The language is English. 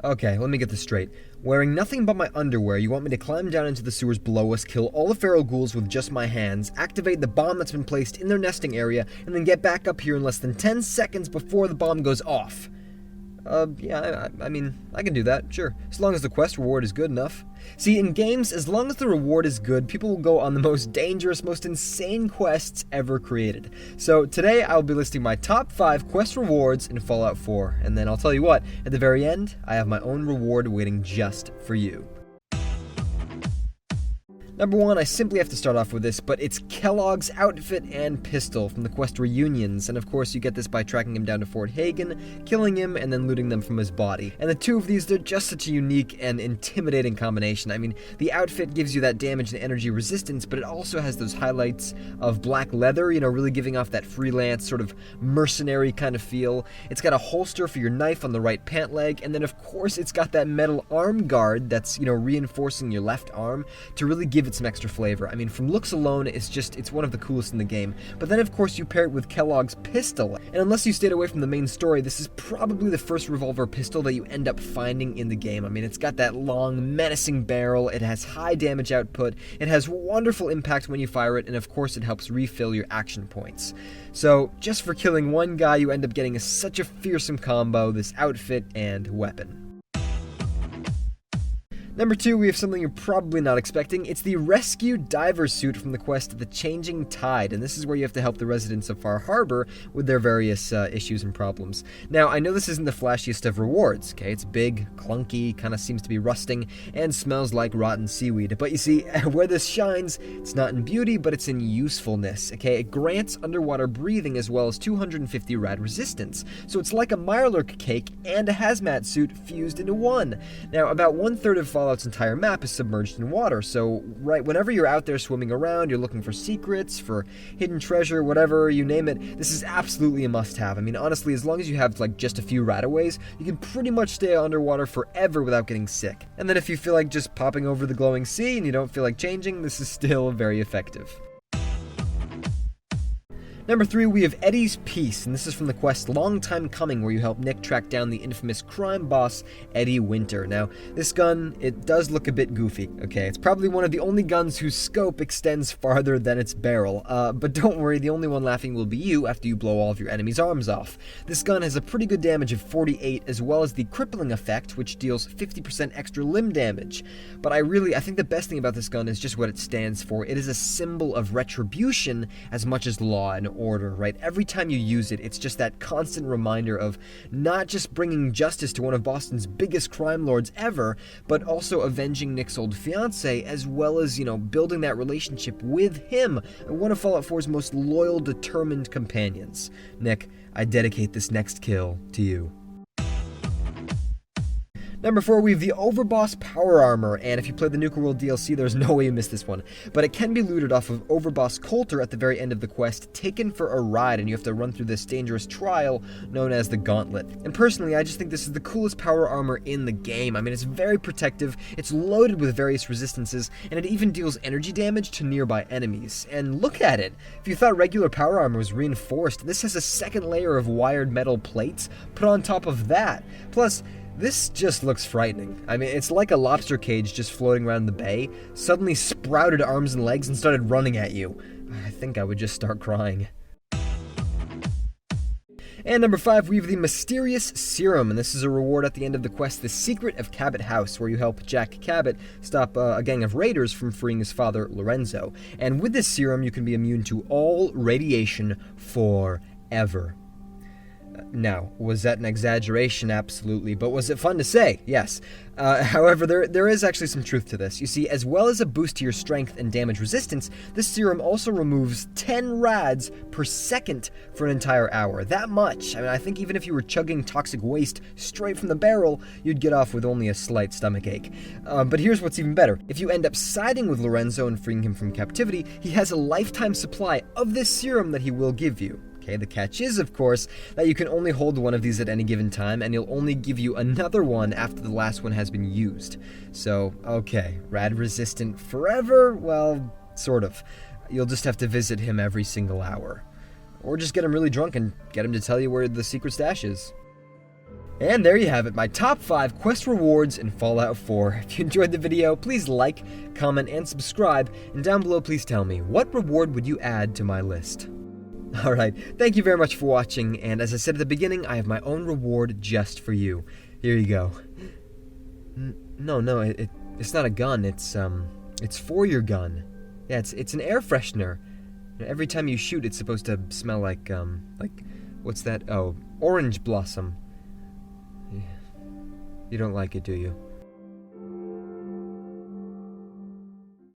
Okay, let me get this straight. Wearing nothing but my underwear, you want me to climb down into the sewers below us, kill all the feral ghouls with just my hands, activate the bomb that's been placed in their nesting area, and then get back up here in less than 10 seconds before the bomb goes off. Yeah, I mean, I can do that, sure, as long as the quest reward is good enough. See, in games, as long as the reward is good, people will go on the most dangerous, most insane quests ever created. So today, I'll be listing my top 5 quest rewards in Fallout 4, and then I'll tell you what, at the very end, I have my own reward waiting just for you. Number 1, I simply have to start off with this, but it's Kellogg's outfit and pistol from the quest Reunions, and of course you get this by tracking him down to Fort Hagen, killing him, and then looting them from his body. And the two of these, they're just such a unique and intimidating combination. I mean, the outfit gives you that damage and energy resistance, but it also has those highlights of black leather, really giving off that freelance, sort of mercenary kind of feel. It's got a holster for your knife on the right pant leg, and then of course it's got that metal arm guard that's, reinforcing your left arm to really give it some extra flavor. I mean, from looks alone, it's one of the coolest in the game. But then, of course, you pair it with Kellogg's pistol. And unless you stayed away from the main story, this is probably the first revolver pistol that you end up finding in the game. I mean, it's got that long, menacing barrel, it has high damage output, it has wonderful impact when you fire it, and of course it helps refill your action points. So, just for killing one guy, you end up getting such a fearsome combo, this outfit and weapon. Number 2, we have something you're probably not expecting. It's the Rescue Diver Suit from the quest The Changing Tide, and this is where you have to help the residents of Far Harbor with their various issues and problems. Now, I know this isn't the flashiest of rewards, okay? It's big, clunky, kind of seems to be rusting, and smells like rotten seaweed. But you see, where this shines, it's not in beauty, but it's in usefulness, okay? It grants underwater breathing as well as 250 rad resistance. So it's like a Mirelurk cake and a hazmat suit fused into one. Now, about 1/3 of Fallout's entire map is submerged in water, so right whenever you're out there swimming around, you're looking for secrets, for hidden treasure, whatever, you name it, this is absolutely a must-have. I mean, honestly, as long as you have just a few radaways, you can pretty much stay underwater forever without getting sick. And then if you feel like just popping over the glowing sea and you don't feel like changing, this is still very effective. Number 3, we have Eddie's Piece, and this is from the quest Long Time Coming, where you help Nick track down the infamous crime boss, Eddie Winter. Now, this gun, it does look a bit goofy, okay? It's probably one of the only guns whose scope extends farther than its barrel, but don't worry, the only one laughing will be you after you blow all of your enemy's arms off. This gun has a pretty good damage of 48, as well as the crippling effect, which deals 50% extra limb damage. But I think the best thing about this gun is just what it stands for. It is a symbol of retribution as much as law and order, right? Every time you use it, it's just that constant reminder of not just bringing justice to one of Boston's biggest crime lords ever, but also avenging Nick's old fiancée, as well as, building that relationship with him, one of Fallout 4's most loyal, determined companions. Nick, I dedicate this next kill to you. Number 4, we have the Overboss Power Armor, and if you play the Nuka World DLC, there's no way you miss this one. But it can be looted off of Overboss Coulter at the very end of the quest, taken for a ride, and you have to run through this dangerous trial known as the Gauntlet. And personally, I just think this is the coolest power armor in the game. I mean, it's very protective, it's loaded with various resistances, and it even deals energy damage to nearby enemies. And look at it! If you thought regular power armor was reinforced, this has a second layer of wired metal plates put on top of that. Plus, this just looks frightening. I mean, it's like a lobster cage just floating around the bay, suddenly sprouted arms and legs and started running at you. I think I would just start crying. And number 5, we have the Mysterious Serum, and this is a reward at the end of the quest The Secret of Cabot House, where you help Jack Cabot stop a gang of raiders from freeing his father, Lorenzo. And with this serum, you can be immune to all radiation forever. Now, was that an exaggeration? Absolutely. But was it fun to say? Yes. However, there is actually some truth to this. You see, as well as a boost to your strength and damage resistance, this serum also removes 10 rads per second for an entire hour. That much. I mean, I think even if you were chugging toxic waste straight from the barrel, you'd get off with only a slight stomachache. But here's what's even better. If you end up siding with Lorenzo and freeing him from captivity, he has a lifetime supply of this serum that he will give you. Okay, the catch is, of course, that you can only hold one of these at any given time, and he'll only give you another one after the last one has been used. So, okay, rad resistant forever? Well, sort of. You'll just have to visit him every single hour. Or just get him really drunk and get him to tell you where the secret stash is. And there you have it, my top 5 quest rewards in Fallout 4. If you enjoyed the video, please like, comment, and subscribe, and down below please tell me, what reward would you add to my list? Alright, thank you very much for watching, and as I said at the beginning, I have my own reward just for you. Here you go. No, it's not a gun, it's for your gun. Yeah, it's an air freshener. Every time you shoot, it's supposed to smell like, what's that? Oh, orange blossom. You don't like it, do you?